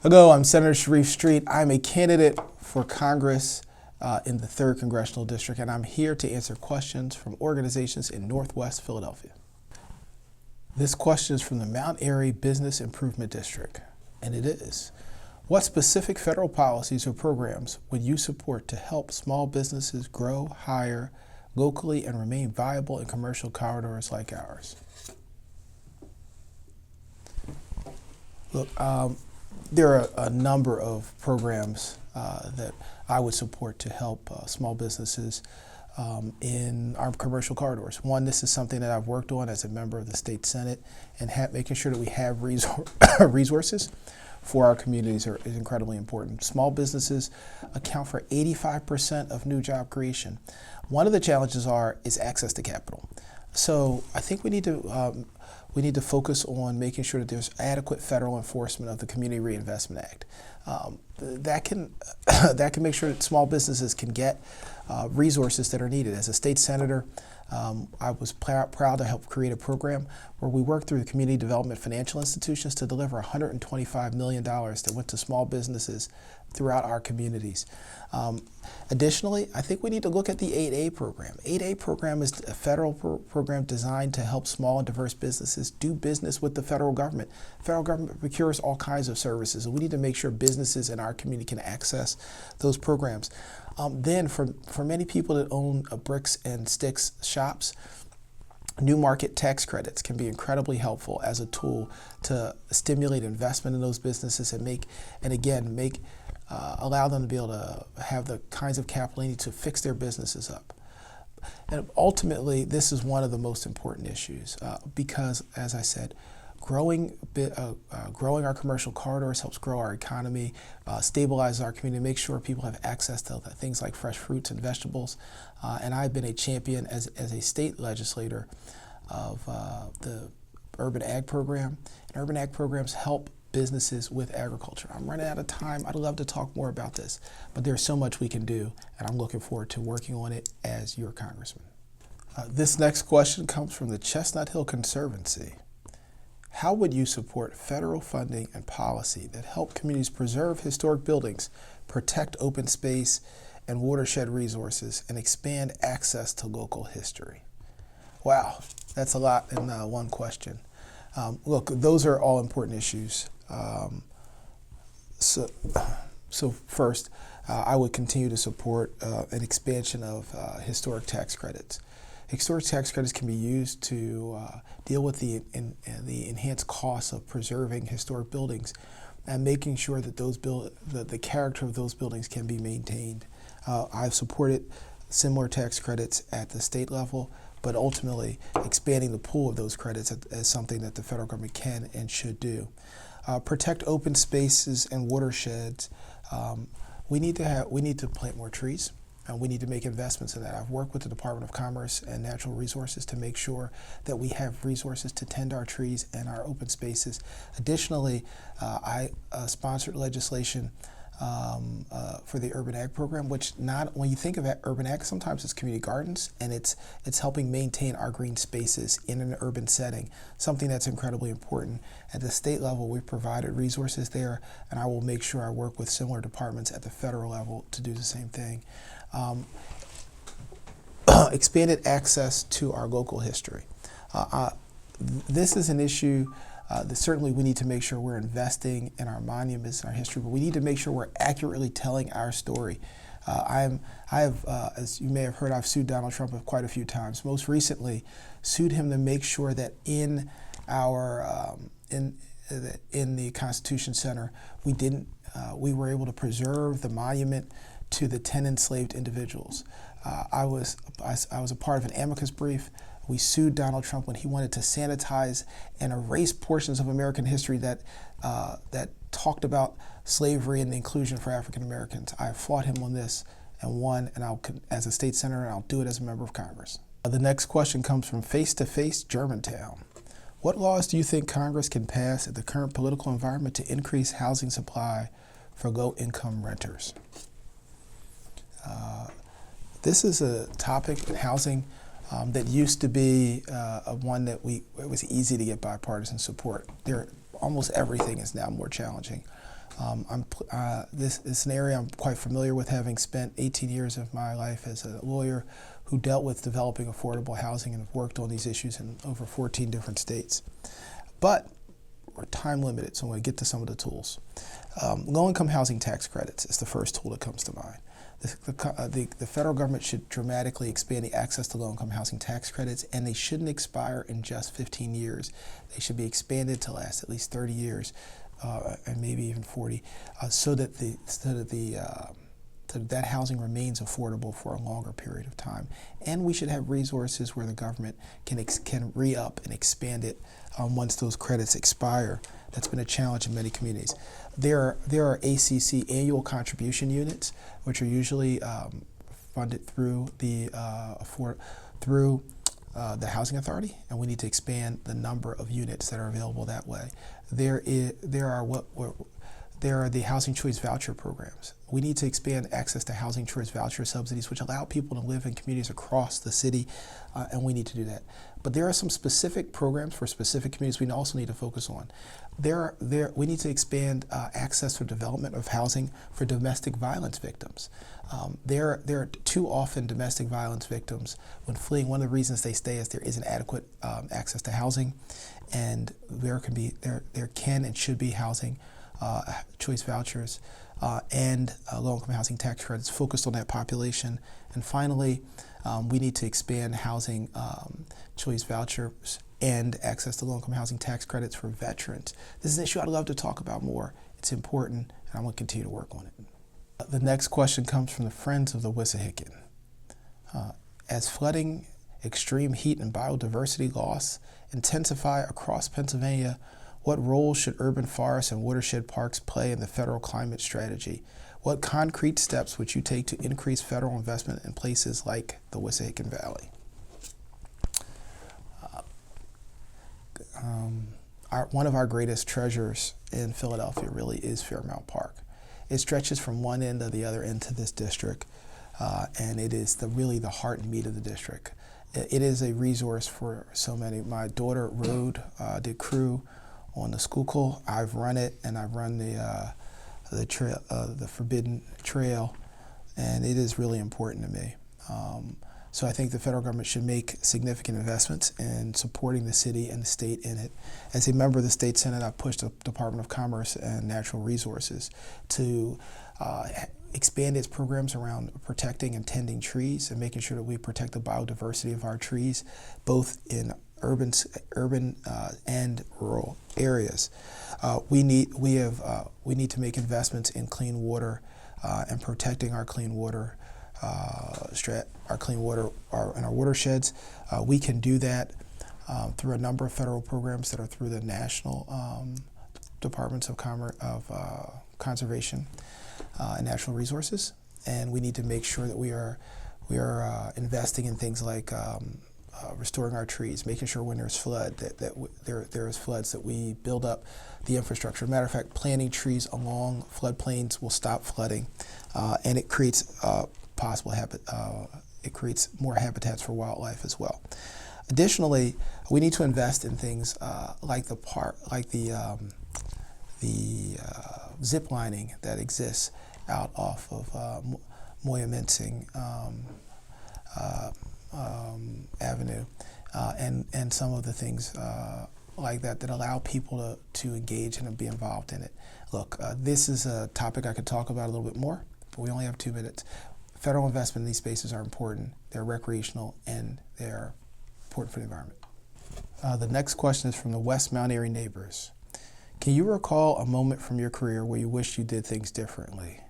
Hello, I'm Senator Sharif Street. I'm a candidate for Congress in the 3rd Congressional District, and I'm here to answer questions from organizations in Northwest Philadelphia. This question is from the Mount Airy Business Improvement District, and it is: what specific federal policies or programs would you support to help small businesses grow, hire locally, and remain viable in commercial corridors like ours? Look, there are a number of programs that I would support to help small businesses in our commercial corridors. One, this is something that I've worked on as a member of the state Senate, and making sure that we have resources for our communities is incredibly important. Small businesses account for 85% of new job creation. One of the challenges is access to capital. So I think we need to focus on making sure that there's adequate federal enforcement of the Community Reinvestment Act. That can make sure that small businesses can get resources that are needed. As a state senator, I was proud to help create a program where we worked through the community development financial institutions to deliver $125 million that went to small businesses throughout our communities. Additionally, I think we need to look at the 8A program. 8A program is a federal program designed to help small and diverse businesses do business with the federal government. The federal government procures all kinds of services, and we need to make sure businesses in our community can access those programs. Then for many people that own bricks and sticks shops, new market tax credits can be incredibly helpful as a tool to stimulate investment in those businesses and allow them to be able to have the kinds of capital they need to fix their businesses up. And ultimately, this is one of the most important issues because, as I said, growing our commercial corridors helps grow our economy, stabilizes our community, makes sure people have access to things like fresh fruits and vegetables. And I've been a champion as a state legislator of the Urban Ag Program. And Urban Ag programs help businesses with agriculture. I'm running out of time. I'd love to talk more about this, but there's so much we can do, and I'm looking forward to working on it as your congressman. This next question comes from the Chestnut Hill Conservancy. How would you support federal funding and policy that help communities preserve historic buildings, protect open space and watershed resources, and expand access to local history? Wow, that's a lot in one question. Look, those are all important issues. So first, I would continue to support an expansion of historic tax credits. Historic tax credits can be used to deal with the enhanced costs of preserving historic buildings and making sure that the character of those buildings can be maintained. I've supported similar tax credits at the state level, but ultimately expanding the pool of those credits is something that the federal government can and should do. Protect open spaces and watersheds. We need to plant more trees. We need to make investments in that. I've worked with the Department of Commerce and Natural Resources to make sure that we have resources to tend our trees and our open spaces. Additionally, I sponsored legislation for the Urban Ag Program, which when you think of Urban Ag, sometimes it's community gardens, and it's helping maintain our green spaces in an urban setting, something that's incredibly important. At the state level, we've provided resources there, and I will make sure I work with similar departments at the federal level to do the same thing. Expanded access to our local history. This is an issue that certainly we need to make sure we're investing in our monuments and our history, but we need to make sure we're accurately telling our story. As you may have heard, I've sued Donald Trump quite a few times. Most recently, sued him to make sure that in the Constitution Center, we were able to preserve the monument to the 10 enslaved individuals. I was a part of an amicus brief. We sued Donald Trump when he wanted to sanitize and erase portions of American history that talked about slavery and the inclusion for African Americans. I fought him on this and won, and as a state senator, and I'll do it as a member of Congress. The next question comes from Face to Face Germantown. What laws do you think Congress can pass in the current political environment to increase housing supply for low-income renters? This is a topic in housing that used to be one that it was easy to get bipartisan support. Almost everything is now more challenging. This is an area I'm quite familiar with, having spent 18 years of my life as a lawyer who dealt with developing affordable housing and have worked on these issues in over 14 different states. But we're time limited, so I'm going to get to some of the tools. Low-income housing tax credits is the first tool that comes to mind. The federal government should dramatically expand the access to low-income housing tax credits, and they shouldn't expire in just 15 years. They should be expanded to last at least 30 years, and maybe even 40, so that that housing remains affordable for a longer period of time. And we should have resources where the government can re-up and expand it once those credits expire. That's been a challenge in many communities. There are ACC annual contribution units, which are usually funded through the Housing Authority, and we need to expand the number of units that are available that way. There are the Housing Choice Voucher programs. We need to expand access to Housing Choice Voucher subsidies, which allow people to live in communities across the city, and we need to do that. But there are some specific programs for specific communities we also need to focus on. We need to expand access for development of housing for domestic violence victims. There are too often domestic violence victims, when fleeing, one of the reasons they stay is there isn't adequate access to housing, and there can and should be housing choice vouchers and low-income housing tax credits focused on that population. And finally, we need to expand housing choice vouchers and access to low-income housing tax credits for veterans. This is an issue I'd love to talk about more. It's important, and I'm going to continue to work on it. The next question comes from the Friends of the Wissahickon. As flooding, extreme heat, and biodiversity loss intensify across Pennsylvania, what role should urban forests and watershed parks play in the federal climate strategy? What concrete steps would you take to increase federal investment in places like the Wissahickon Valley? One of our greatest treasures in Philadelphia really is Fairmount Park. It stretches from one end to the other end to this district, and it is really the heart and meat of the district. It is a resource for so many. My daughter did crew on the Schuylkill. I've run it, and I've run the trail, the Forbidden Trail, and it is really important to me. So I think the federal government should make significant investments in supporting the city and the state in it. As a member of the state Senate, I've pushed the Department of Commerce and Natural Resources to expand its programs around protecting and tending trees and making sure that we protect the biodiversity of our trees, both in urban and rural areas. We need to make investments in clean water and protecting our clean water, in our watersheds. We can do that through a number of federal programs that are through the national departments of conservation and natural resources, and we need to make sure that we are investing in things like restoring our trees, making sure when there's flood there is floods, that we build up the infrastructure. Matter of fact, planting trees along floodplains will stop flooding, and it creates it creates more habitats for wildlife as well. Additionally, we need to invest in things like the zip lining that exists out off of Moyamensing Avenue, and some of the things like that allow people to engage and be involved in it. Look, this is a topic I could talk about a little bit more, but we only have 2 minutes. Federal investment in these spaces are important. They're recreational, and they're important for the environment. The next question is from the West Mount Airy neighbors. Can you recall a moment from your career where you wished you did things differently?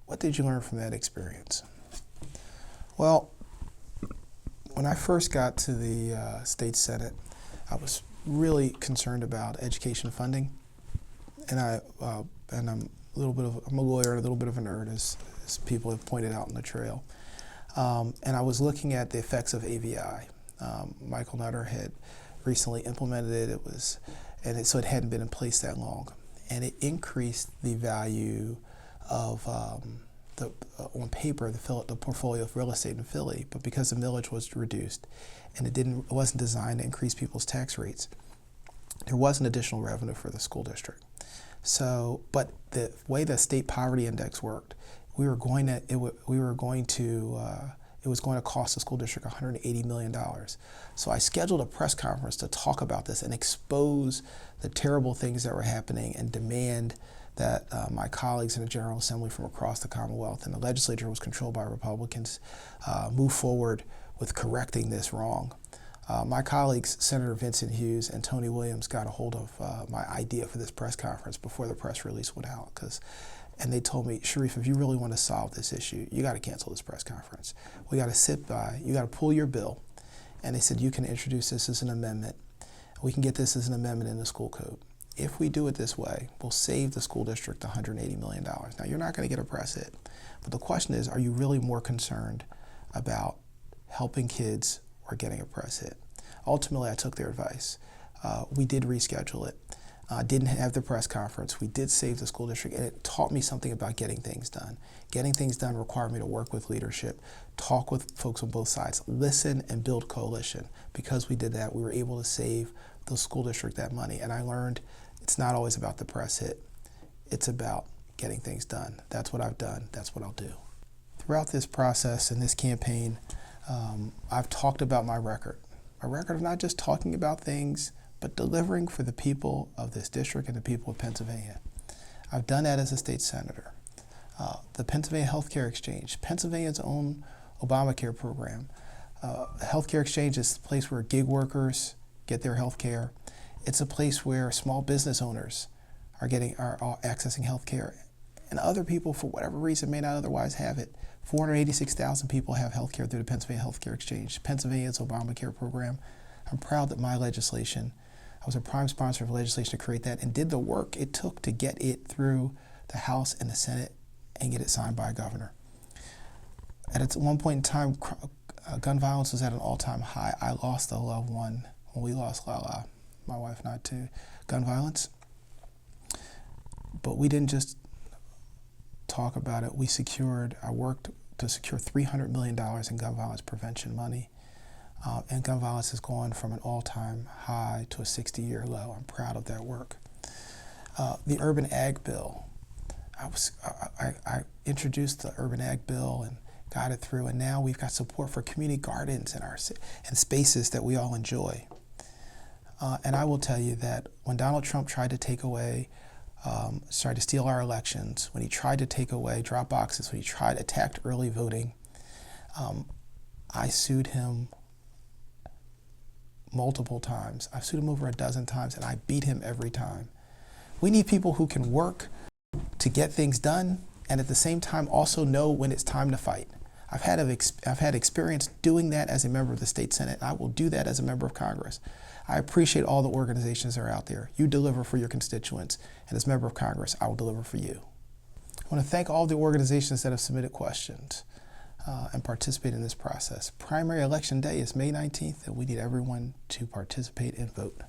What did you learn from that experience? Well, when I first got to the state Senate, I was really concerned about education funding, and I'm a lawyer and a little bit of a nerd, as people have pointed out in the trail. And I was looking at the effects of AVI. Michael Nutter had recently implemented it. So it hadn't been in place that long, and it increased the value of on paper the portfolio of real estate in Philly. But because the millage was reduced, and it wasn't designed to increase people's tax rates, there wasn't additional revenue for the school district. So, but the way the state poverty index worked, it was going to cost the school district $180 million. So I scheduled a press conference to talk about this and expose the terrible things that were happening and demand that my colleagues in the General Assembly from across the Commonwealth, and the legislature was controlled by Republicans, move forward with correcting this wrong. My colleagues, Senator Vincent Hughes and Tony Williams, got a hold of my idea for this press conference before the press release went out, and they told me, Sharif, if you really want to solve this issue, you got to cancel this press conference. We got to sit by, you got to pull your bill. And they said, you can introduce this as an amendment. We can get this as an amendment in the school code. If we do it this way, we'll save the school district $180 million. Now, you're not going to get a press hit. But the question is, are you really more concerned about helping kids or getting a press hit? Ultimately, I took their advice. We did reschedule it. Didn't have the press conference. We did save the school district, and it taught me something about getting things done. Getting things done required me to work with leadership, talk with folks on both sides, listen and build coalition. Because we did that, we were able to save the school district that money. And I learned it's not always about the press hit. It's about getting things done. That's what I've done. That's what I'll do. Throughout this process and this campaign, I've talked about my record. My record of not just talking about things, but delivering for the people of this district and the people of Pennsylvania. I've done that as a state senator. The Pennsylvania Healthcare Exchange, Pennsylvania's own Obamacare program. Healthcare Exchange is a place where gig workers get their health care. It's a place where small business owners are accessing health care. And other people, for whatever reason, may not otherwise have it. 486,000 people have health care through the Pennsylvania Healthcare Exchange, Pennsylvania's Obamacare program. I'm proud that my legislation, I was a prime sponsor of legislation to create that and did the work it took to get it through the House and the Senate and get it signed by a governor. At one point in time, gun violence was at an all-time high. I lost a loved one when we lost Lala, my wife and I, to gun violence. But we didn't just talk about it. I worked to secure $300 million in gun violence prevention money. And gun violence has gone from an all-time high to a 60-year low. I'm proud of that work. The Urban Ag Bill. I introduced the Urban Ag Bill and got it through, and now we've got support for community gardens and spaces that we all enjoy. And I will tell you that when Donald Trump tried to steal our elections, when he tried to take away drop boxes, when he attacked early voting, I sued him multiple times. I've sued him over a dozen times, and I beat him every time. We need people who can work to get things done and at the same time also know when it's time to fight. I've had experience doing that as a member of the state Senate, and I will do that as a member of Congress. I appreciate all the organizations that are out there. You deliver for your constituents, and as a member of Congress, I will deliver for you. I want to thank all the organizations that have submitted questions and participate in this process. Primary election day is May 19th, and we need everyone to participate and vote.